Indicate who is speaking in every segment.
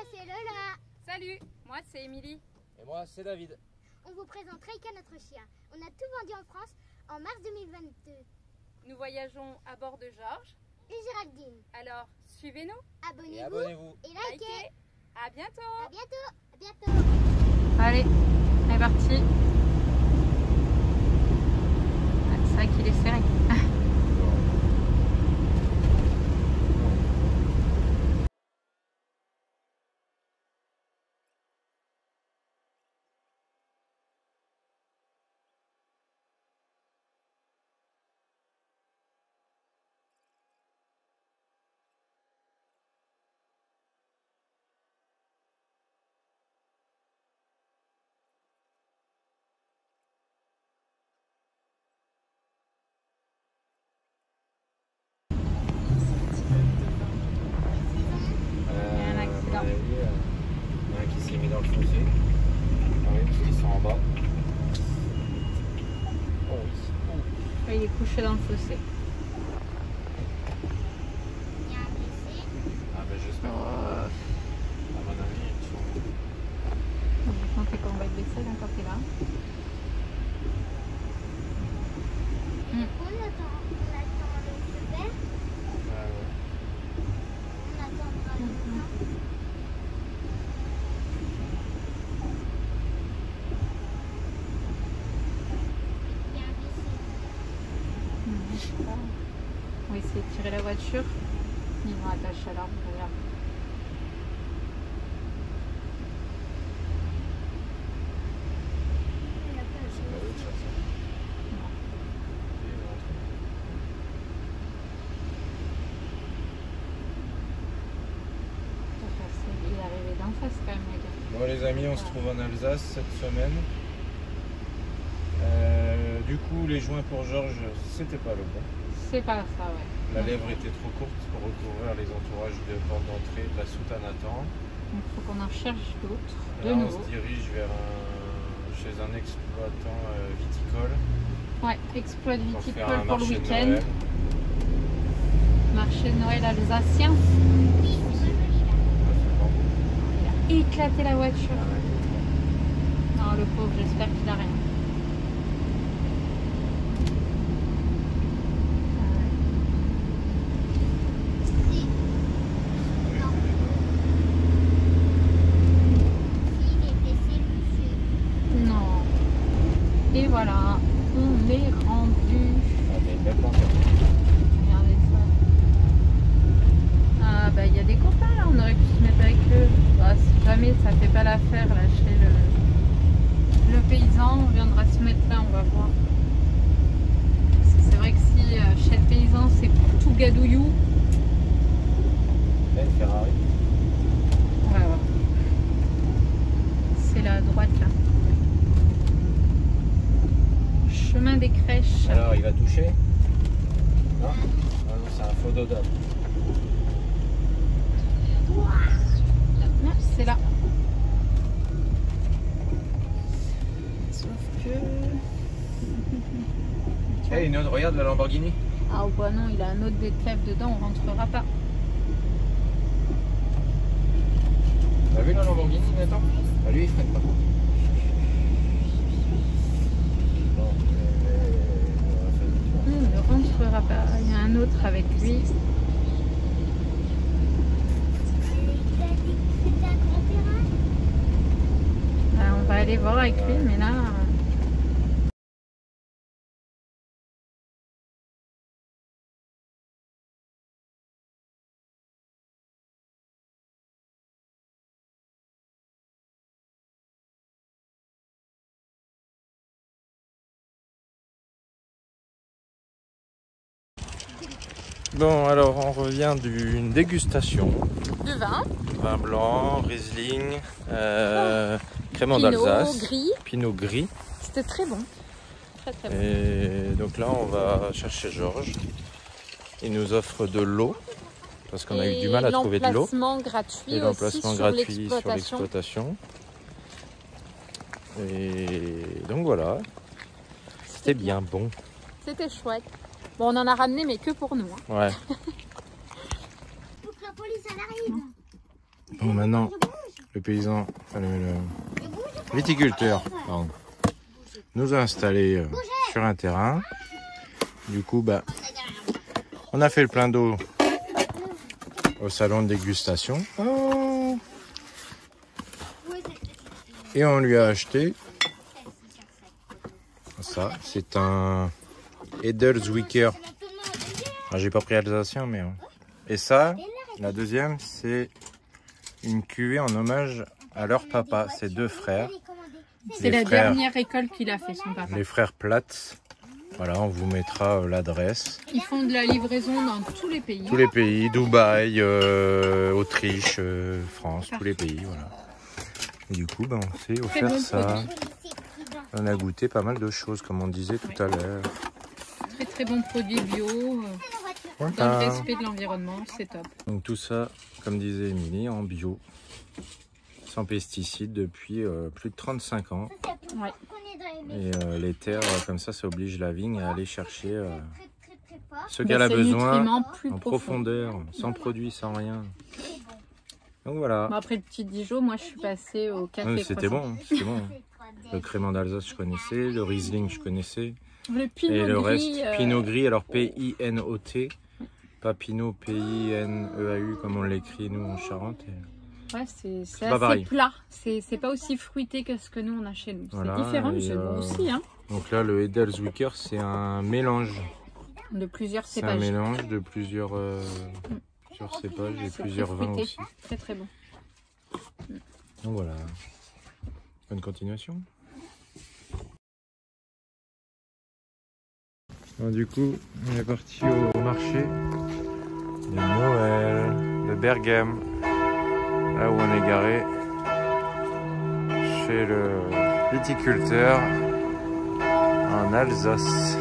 Speaker 1: c'est Lola.
Speaker 2: Salut, moi c'est Émilie.
Speaker 3: Et moi c'est David.
Speaker 1: On vous présente Reika, notre chien. On a tout vendu en France en mars 2022.
Speaker 2: Nous voyageons à bord de Georges
Speaker 1: Et Géraldine.
Speaker 2: Alors, suivez-nous,
Speaker 1: Abonnez-vous et likez.
Speaker 2: likez. À bientôt.
Speaker 1: À bientôt. À bientôt.
Speaker 2: Allez, c'est parti. C'est vrai qu'il est serré.
Speaker 3: Il y en a un qui s'est mis dans le fossé. Ah oui, parce qu'ils sont en bas. Oh oui.
Speaker 2: Il est couché dans le fossé.
Speaker 1: Il y a un blessé.
Speaker 3: Ah ben j'espère. À mon avis, ils sont...
Speaker 2: On va compter qu'on va être baissé quand t'es là.
Speaker 1: On attend le feu vert.
Speaker 3: Ouais, ouais.
Speaker 1: On attendra le temps. Il y a un blessé.
Speaker 2: On va essayer de tirer la voiture. Ils vont attacher à l'arbre, regarde.
Speaker 1: Il n'y a pas
Speaker 3: C'est pas eux de faire ça.
Speaker 2: Il est arrivé d'en face quand même, les gars.
Speaker 3: Bon les amis, on se trouve en Alsace cette semaine. Du coup, les joints pour Georges, c'était pas le bon.
Speaker 2: C'est pas ça, ouais.
Speaker 3: La lèvre était trop courte pour recouvrir les entourages de porte d'entrée de la soute à Nathan.
Speaker 2: Donc il faut qu'on en cherche d'autres. De
Speaker 3: Là, on
Speaker 2: nouveau.
Speaker 3: se dirige chez un exploitant viticole
Speaker 2: Ouais, exploit de
Speaker 3: pour faire
Speaker 2: viticole
Speaker 3: un
Speaker 2: pour le
Speaker 3: marché de
Speaker 2: week-end.
Speaker 3: Noël.
Speaker 2: Marché de Noël alsacien.
Speaker 1: Oui, c'est joli là.
Speaker 3: Ah, c'est bon.
Speaker 2: Il a éclaté la voiture.
Speaker 3: Ah ouais.
Speaker 2: Non, le pauvre, j'espère qu'il a rien.
Speaker 1: Si. Non. S'il est blessé, monsieur.
Speaker 2: Non. Et voilà, on est rendu.
Speaker 3: Ah, mais une belle pancarte.
Speaker 2: Regardez ça. Ah bah il y a des copains là, on aurait pu se mettre avec eux. Bah, si jamais ça fait pas l'affaire là chez le paysan, on viendra se mettre là, on va voir. Parce que c'est vrai que si chez le paysan c'est tout gadouillou,
Speaker 3: Là, une Ferrari.
Speaker 2: on va voir. C'est là à droite là. Chemin des crèches.
Speaker 3: Alors, il va toucher? Non? Ah non, c'est un faux dodo.
Speaker 2: Non, c'est là. Sauf que...
Speaker 3: Eh, une autre, regarde la Lamborghini.
Speaker 2: Ah bah non, il a un autre déclève dedans, on rentrera pas.
Speaker 3: T'as vu la Lamborghini, Nathan? Bah, lui, il freine pas. Bon, on va faire le tour.
Speaker 2: On ne rentrera pas. Il y a un autre avec lui.
Speaker 1: Il a dit que c'était un grand terrain.
Speaker 2: On va aller voir avec lui, mais là...
Speaker 3: Bon, alors on revient d'une dégustation.
Speaker 2: De vin,
Speaker 3: Vin blanc, Riesling, crément
Speaker 2: Pinot
Speaker 3: d'Alsace,
Speaker 2: gris.
Speaker 3: Pinot gris.
Speaker 2: C'était très bon. Très très bon.
Speaker 3: Et donc là, on va chercher Georges. Il nous offre de l'eau, parce qu'on a eu du mal à trouver de l'eau.
Speaker 2: L'emplacement gratuit
Speaker 3: Et l'emplacement
Speaker 2: aussi
Speaker 3: gratuit
Speaker 2: sur
Speaker 3: sur l'exploitation. Et donc voilà, c'était bien bon.
Speaker 2: C'était chouette. Bon, on en a ramené, mais que pour nous. Hein.
Speaker 3: Ouais.
Speaker 1: Faut que la police elle arrive.
Speaker 3: Bon, maintenant, le paysan, enfin le viticulteur, pardon, nous a installés sur un terrain. Du coup, bah, on a fait le plein d'eau au salon de dégustation. Oh. Et on lui a acheté ça. C'est un Edelswicker. J'ai pas pris alsacien, mais... Et ça, la deuxième, c'est une cuvée en hommage à leur papa, ses deux frères.
Speaker 2: C'est la dernière école qu'il a fait, son papa.
Speaker 3: Les frères Platz. Voilà, on vous mettra l'adresse.
Speaker 2: Ils font de la livraison dans tous les pays.
Speaker 3: Tous les pays, Dubaï, Autriche, France, tous les pays, voilà. Et du coup, ben, on s'est offert
Speaker 2: bon
Speaker 3: ça.
Speaker 2: produit.
Speaker 3: On a goûté pas mal de choses, comme on disait tout à l'heure.
Speaker 2: Très très bon produit bio, dans le
Speaker 3: Voilà.
Speaker 2: respect de l'environnement, c'est top.
Speaker 3: Donc tout ça, comme disait Émilie, en bio, sans pesticides depuis plus de 35 ans.
Speaker 2: Ouais.
Speaker 3: Et les terres, comme ça oblige la vigne à aller chercher ce
Speaker 2: Mais
Speaker 3: qu'elle a
Speaker 2: c'est
Speaker 3: besoin
Speaker 2: nutriments plus
Speaker 3: en
Speaker 2: profonds.
Speaker 3: profondeur, sans produit, sans rien. Donc voilà.
Speaker 2: Bon, après le petit Dijon, moi je suis passée au café.
Speaker 3: Oui, c'était
Speaker 2: croissant.
Speaker 3: bon, c'était bon. Le crément d'Alsace, je connaissais. Le Riesling, je connaissais.
Speaker 2: Le Pinot
Speaker 3: Et le
Speaker 2: Gris,
Speaker 3: reste, Pinot Gris, alors P-I-N-O-T. Pas Pinot, P-I-N-E-A-U, comme on l'écrit nous en Charente.
Speaker 2: ouais, c'est
Speaker 3: pas
Speaker 2: assez
Speaker 3: pareil.
Speaker 2: plat. C'est pas aussi fruité que ce que nous on a chez nous.
Speaker 3: Voilà,
Speaker 2: c'est différent, mais
Speaker 3: et,
Speaker 2: c'est bon aussi. Hein,
Speaker 3: Donc là, le Edelswicker, c'est un mélange.
Speaker 2: de plusieurs
Speaker 3: C'est un
Speaker 2: cépages.
Speaker 3: mélange de plusieurs cépages et
Speaker 2: C'est
Speaker 3: plusieurs
Speaker 2: très
Speaker 3: vins
Speaker 2: fruité.
Speaker 3: aussi.
Speaker 2: Très très bon.
Speaker 3: Donc voilà. Bonne continuation. Bon, du coup, on est parti au marché de Noël de Bergame. Là où on est garé. Chez le viticulteur en Alsace.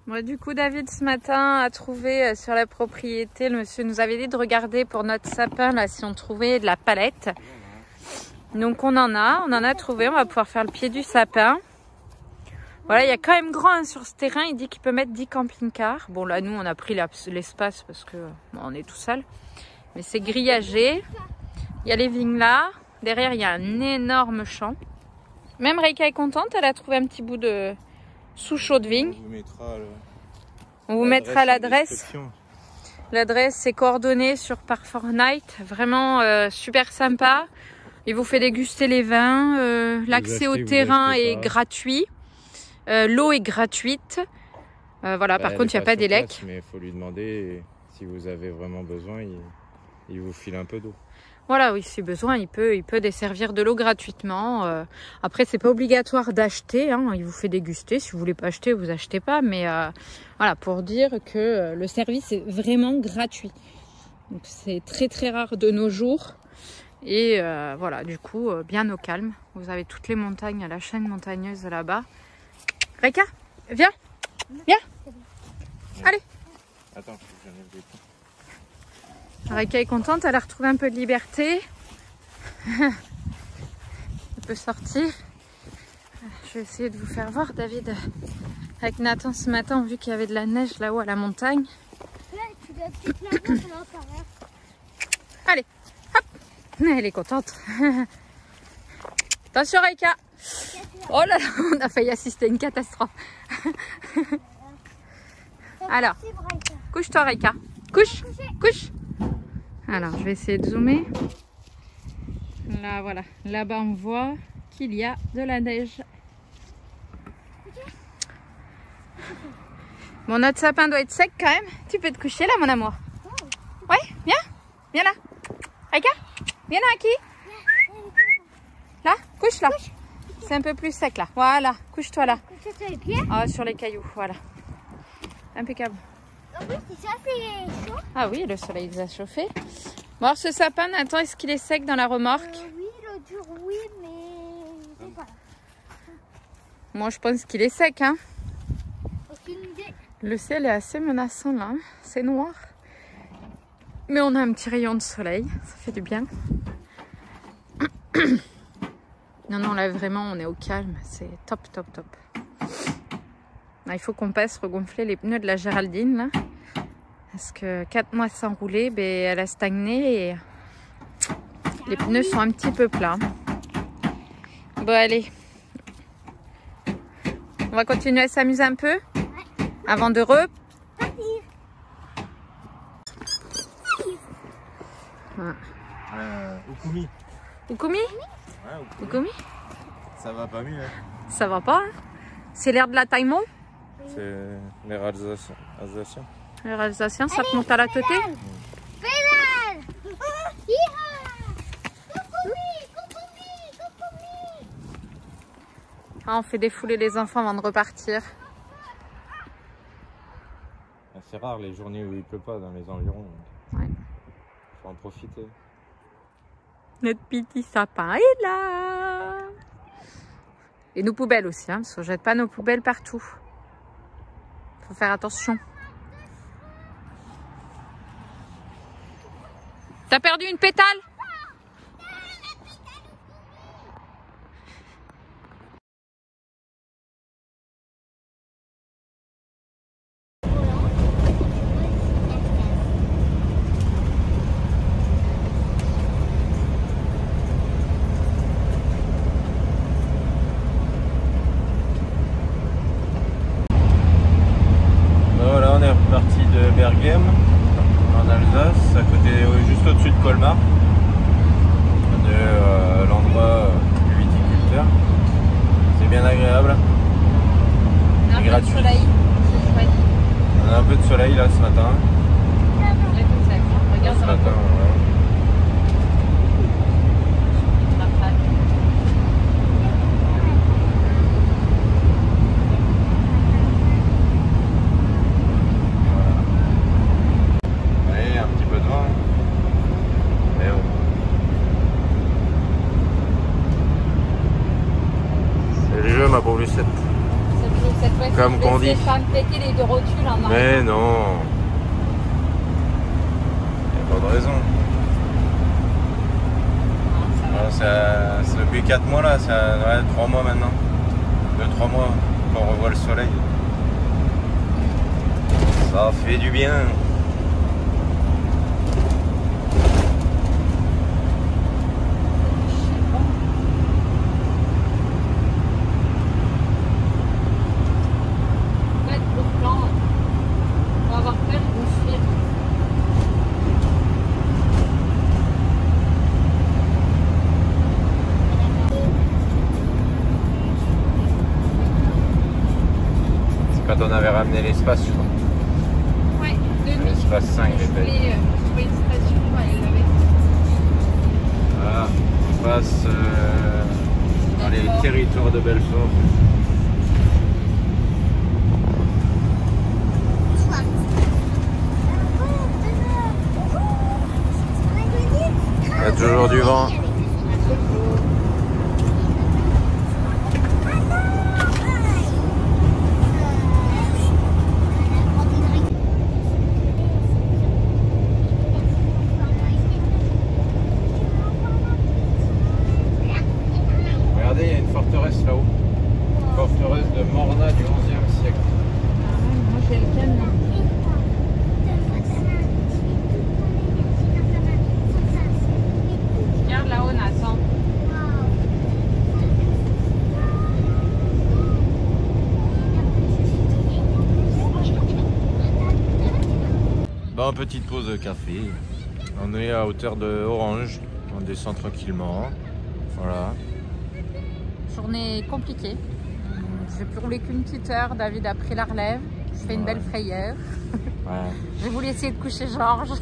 Speaker 2: Ouais, du coup, David, ce matin, a trouvé sur la propriété, le monsieur nous avait dit de regarder pour notre sapin, là, si on trouvait de la palette. Donc, on en a trouvé. On va pouvoir faire le pied du sapin. Voilà, il y a quand même grand hein, sur ce terrain. Il dit qu'il peut mettre 10 camping-cars. Bon, là, nous, on a pris l'espace parce que bon, on est tout seul. Mais c'est grillagé. Il y a les vignes là. Derrière, il y a un énorme champ. Même Reika est contente. Elle a trouvé un petit bout de sous-chaud de vigne. On vous mettra l'adresse. L'adresse, c'est coordonné sur Park4Night. Vraiment super sympa. Il vous fait déguster les vins. L'accès au terrain est gratuit. L'eau est gratuite. Voilà, par contre, il n'y a pas d'élec.
Speaker 3: Mais il faut lui demander si vous avez vraiment besoin. il vous file un peu d'eau.
Speaker 2: Voilà, oui, si besoin, il peut desservir de l'eau gratuitement. Après, c'est pas obligatoire d'acheter, hein, il vous fait déguster. Si vous voulez pas acheter, vous achetez pas. Mais voilà, pour dire que le service est vraiment gratuit. Donc c'est très très rare de nos jours. Et voilà, du coup, bien au calme. Vous avez toutes les montagnes, la chaîne montagneuse là-bas. Reka, viens, viens. Allez.
Speaker 3: Attends, j'en ai des coups.
Speaker 2: Reka est contente, elle a retrouvé un peu de liberté. Elle peut sortir. Je vais essayer de vous faire voir David avec Nathan ce matin, vu qu'il y avait de la neige là-haut à la montagne. Allez, hop. Elle est contente. Attention Reka. Oh là là, on a failli assister à une catastrophe. Alors, couche-toi Reka. Couche, couche. Alors, je vais essayer de zoomer. Là, voilà. Là-bas, on voit qu'il y a de la neige. Bon, notre sapin doit être sec quand même. Tu peux te coucher là, mon amour. Ouais, viens. Viens là. Reka, viens là, Aki. Là, couche là. C'est un peu plus sec là. Voilà, couche-toi là. Ah, sur les cailloux, voilà. Impeccable.
Speaker 1: En plus, c'est assez chaud.
Speaker 2: Ah oui, le soleil les a chauffés. Bon, alors ce sapin, Nathan, est-ce qu'il est sec dans la remorque?
Speaker 1: Oui, l'autre jour, oui, mais je sais pas.
Speaker 2: Moi, je pense qu'il est sec, hein.
Speaker 1: Aucune idée.
Speaker 2: Le ciel est assez menaçant, là. Hein. C'est noir. Mais on a un petit rayon de soleil. Ça fait du bien. Non, non, là, vraiment, on est au calme. C'est top, top, top. Là, il faut qu'on passe regonfler les pneus de la Géraldine, là. Parce que 4 mois sans rouler, ben, elle a stagné et les pneus sont un petit peu plats. Bon, allez. On va continuer à s'amuser un peu avant de repartir.
Speaker 3: Ukumi.
Speaker 2: Ukumi?
Speaker 3: Ouais,
Speaker 2: Ukumi?
Speaker 3: Ça va pas mieux. Hein.
Speaker 2: Ça va pas, hein? C'est l'air de la Taïmon?
Speaker 3: C'est l'air alsacien.
Speaker 2: L'air alsacien, ça te monte à la tête?
Speaker 1: Pédale!
Speaker 2: Ah, on fait défouler les enfants avant de repartir.
Speaker 3: C'est rare les journées où il pleut pas dans les environs.
Speaker 2: Ouais.
Speaker 3: Faut en profiter.
Speaker 2: Notre petit sapin est là. Et nos poubelles aussi, hein, parce qu'on ne jette pas nos poubelles partout. Faut faire attention. T'as perdu une pétale?
Speaker 3: Voilà, on est reparti de Berghem en Alsace, à côté, juste au-dessus de Colmar, de l'endroit du viticulteur. C'est bien agréable.
Speaker 2: Un peu de soleil, c'est chouette.
Speaker 3: On a un peu de soleil là ce matin.
Speaker 2: Il y a tout ça. Regarde
Speaker 3: Ce matin, ouais. Ma pauvre Lucette. Comme qu'on dit.
Speaker 2: Péter les deux rotules en
Speaker 3: mais non. Il n'y a pas de raison. C'est depuis 4 mois là, ça ouais, 3 mois maintenant. 2-3 mois qu'on revoit le soleil. Ça fait du bien. Quand on avait ramené l'espace, je crois.
Speaker 2: Ouais,
Speaker 3: l'espace 5,
Speaker 2: je voulais une station, elle l'avait
Speaker 3: territoire de Belfort. Il y a toujours du vent. Regardez, il y a une forteresse là-haut. Une forteresse de Morna du 11e siècle.
Speaker 2: Moi j'ai le camion. Regarde là-haut, Nathan.
Speaker 3: Bon, petite pause de café. On est à hauteur de Orange. On descend tranquillement. Voilà.
Speaker 2: Journée compliquée. J'ai pu rouler qu'une petite heure. David a pris la relève. Je fais une belle frayeur.
Speaker 3: Ouais.
Speaker 2: J'ai voulu essayer de coucher Georges.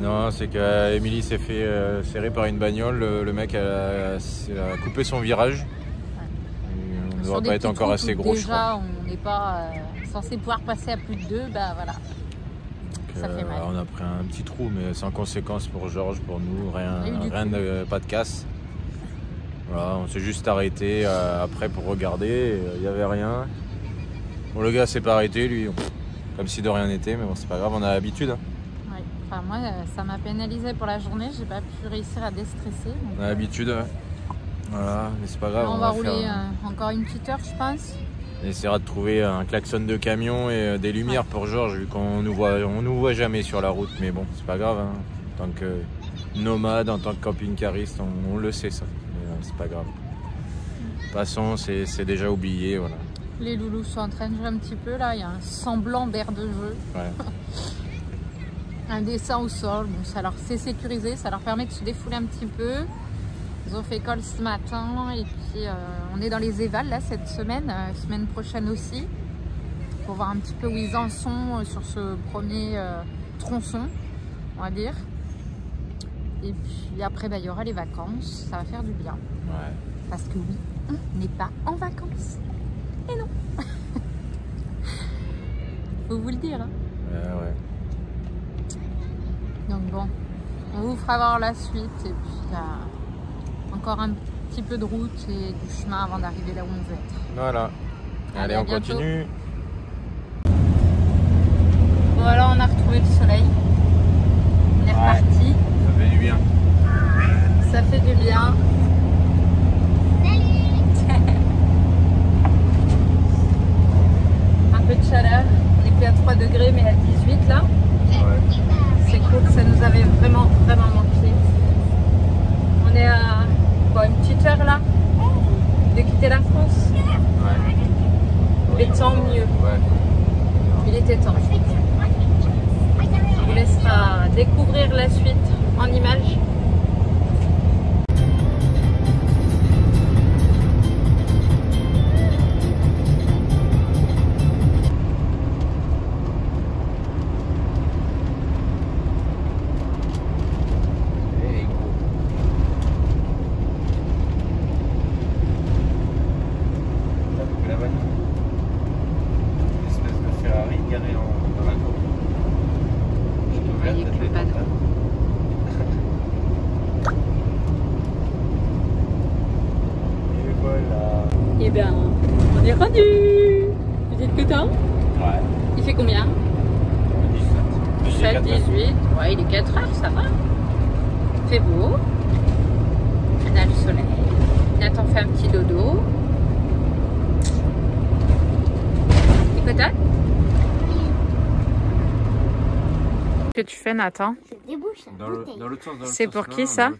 Speaker 3: Non, c'est qu'Emilie s'est fait serrer par une bagnole. Le mec a coupé son virage. On ne doit pas être encore assez gros, je crois.
Speaker 2: Déjà, on n'est pas censé pouvoir passer à plus de 2. Bah voilà. Ça fait mal.
Speaker 3: On a pris un petit trou, mais sans conséquence pour Georges, pour nous. Pas de casse. Voilà, on s'est juste arrêté après pour regarder. Il n'y avait rien. Bon, le gars s'est pas arrêté, lui. Comme si de rien n'était, mais bon, c'est pas grave, on a l'habitude. Hein.
Speaker 2: Ouais. Enfin, moi, ça m'a pénalisé pour la journée. J'ai pas pu réussir à déstresser.
Speaker 3: On a l'habitude. Ouais. Voilà, mais c'est pas grave.
Speaker 2: Là, on va rouler encore une petite heure, je pense.
Speaker 3: On essaiera de trouver un klaxon de camion et des lumières pour Georges, vu qu'on nous voit jamais sur la route. Mais bon, c'est pas grave. Hein. En tant que nomade, en tant que camping-cariste, on le sait ça. Mais c'est pas grave. Passons, c'est déjà oublié. Voilà.
Speaker 2: Les loulous sont en train de jouer un petit peu là. Il y a un semblant d'air de jeu. Ouais. Un dessin au sol. Bon, c'est sécurisé. Ça leur permet de se défouler un petit peu. Ils ont fait école ce matin et puis on est dans les évals là cette semaine, semaine prochaine aussi, pour voir un petit peu où ils en sont sur ce premier tronçon, on va dire. Et puis après, il y aura les vacances, ça va faire du bien.
Speaker 3: Ouais.
Speaker 2: Parce que oui, on n'est pas en vacances. Et non. Faut vous le dire. Hein.
Speaker 3: Ouais.
Speaker 2: Donc bon, on vous fera voir la suite et puis encore un petit peu de route et du chemin avant d'arriver là où on veut être.
Speaker 3: Voilà. Allez, on continue.
Speaker 2: Bon, alors on a retrouvé le soleil. On est reparti.
Speaker 3: Ça fait du bien.
Speaker 2: Ça fait du bien. Un peu de chaleur. On n'est plus à 3 degrés mais à 18 là.
Speaker 3: Ouais.
Speaker 2: C'est cool, ça nous avait vraiment manqué. On est à une petite heure là de quitter la France.
Speaker 3: Ouais.
Speaker 2: Mais tant mieux.
Speaker 3: Ouais.
Speaker 2: Il était temps. On vous laissera découvrir la suite en images. Eh bien, on est rendu. Vous êtes content?
Speaker 3: Ouais.
Speaker 2: Il fait combien?
Speaker 3: 17,
Speaker 2: 18. Ouais, il est 4 heures, ça va. Il fait beau. On a le soleil. Nathan fait un petit dodo. T'es content? Qu'est-ce que tu fais, Nathan?
Speaker 1: Je débouche
Speaker 3: dans l'autre sens.
Speaker 2: C'est pour qui ça?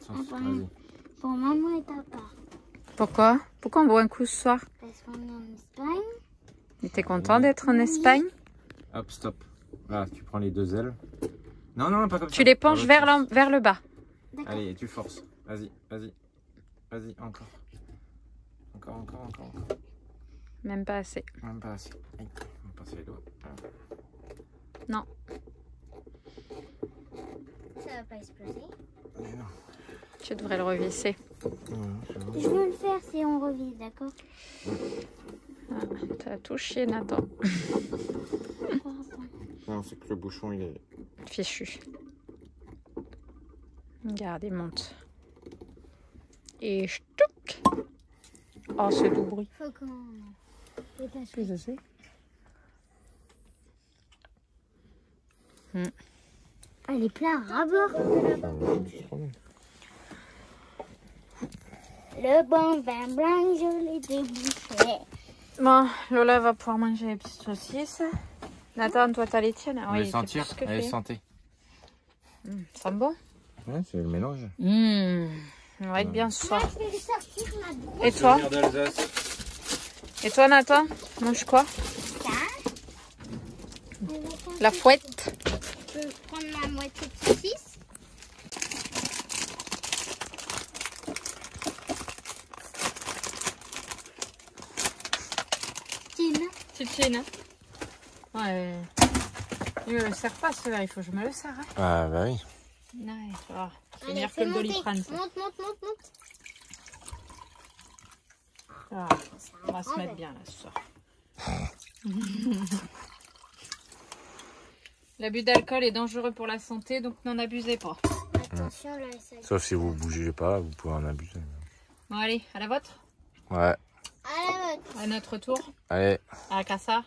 Speaker 1: Pour maman et papa.
Speaker 2: Pourquoi? Pourquoi on boit un coup ce soir?
Speaker 1: Parce qu'on est en Espagne.
Speaker 2: Et t'es content d'être en Espagne?
Speaker 3: Hop, stop. Là, tu prends les deux ailes. Non, non, pas comme ça.
Speaker 2: Tu les penches vers le bas.
Speaker 3: Allez, tu forces. Vas-y, vas-y. Vas-y, encore. Encore.
Speaker 2: Même pas assez.
Speaker 3: Même pas assez. Aïe, on va passer les doigts.
Speaker 2: Non.
Speaker 1: Ça va pas exploser.
Speaker 3: Mais non.
Speaker 2: Tu devrais le revisser.
Speaker 3: Ouais, c'est bon.
Speaker 1: Je veux le faire si on revit, d'accord?
Speaker 2: Ah, t'as tout chié, Nathan.
Speaker 3: Non, c'est que le bouchon, il est...
Speaker 2: Fichu. Regarde, il monte. Et ch'touc. Oh, ce doux bruit.
Speaker 1: Faut qu'on détache.
Speaker 2: Qu'est-ce que c'est?
Speaker 1: Elle est plein à bord de là-bas. Le bon vin blanc, je l'ai débouché.
Speaker 2: Bon, Lola va pouvoir manger les petites saucisses. Nathan, toi, t'as les tiennes?
Speaker 3: On va les sentir. Allez, santé.
Speaker 2: Ça sent bon?
Speaker 3: Ouais, c'est le mélange.
Speaker 2: On va être bien ce soir.
Speaker 1: Je vais lui sortir ma grosse
Speaker 2: Et toi? Et toi, Nathan? Mange quoi?
Speaker 1: tarte.
Speaker 2: La fouette.
Speaker 1: Je peux prendre ma moitié de saucisse. Tine.
Speaker 2: Titine. Ouais. Il me le sert pas celui-là, il faut que je me le sers. Hein.
Speaker 3: Ah bah oui.
Speaker 2: Ouais, voilà. C'est
Speaker 1: Allez,
Speaker 2: meilleur que
Speaker 1: fais
Speaker 2: le
Speaker 1: monter.
Speaker 2: Doliprane. Ça.
Speaker 1: Monte, monte, monte, monte.
Speaker 2: Ah, on va se mettre bien là ce soir. L'abus d'alcool est dangereux pour la santé, donc n'en abusez pas.
Speaker 1: Attention là, ça.
Speaker 3: Sauf si vous bougez pas, vous pouvez en abuser.
Speaker 2: Bon, allez, à la vôtre.
Speaker 3: Ouais.
Speaker 1: Allez,
Speaker 2: À notre tour.
Speaker 3: Allez.
Speaker 2: À la casa.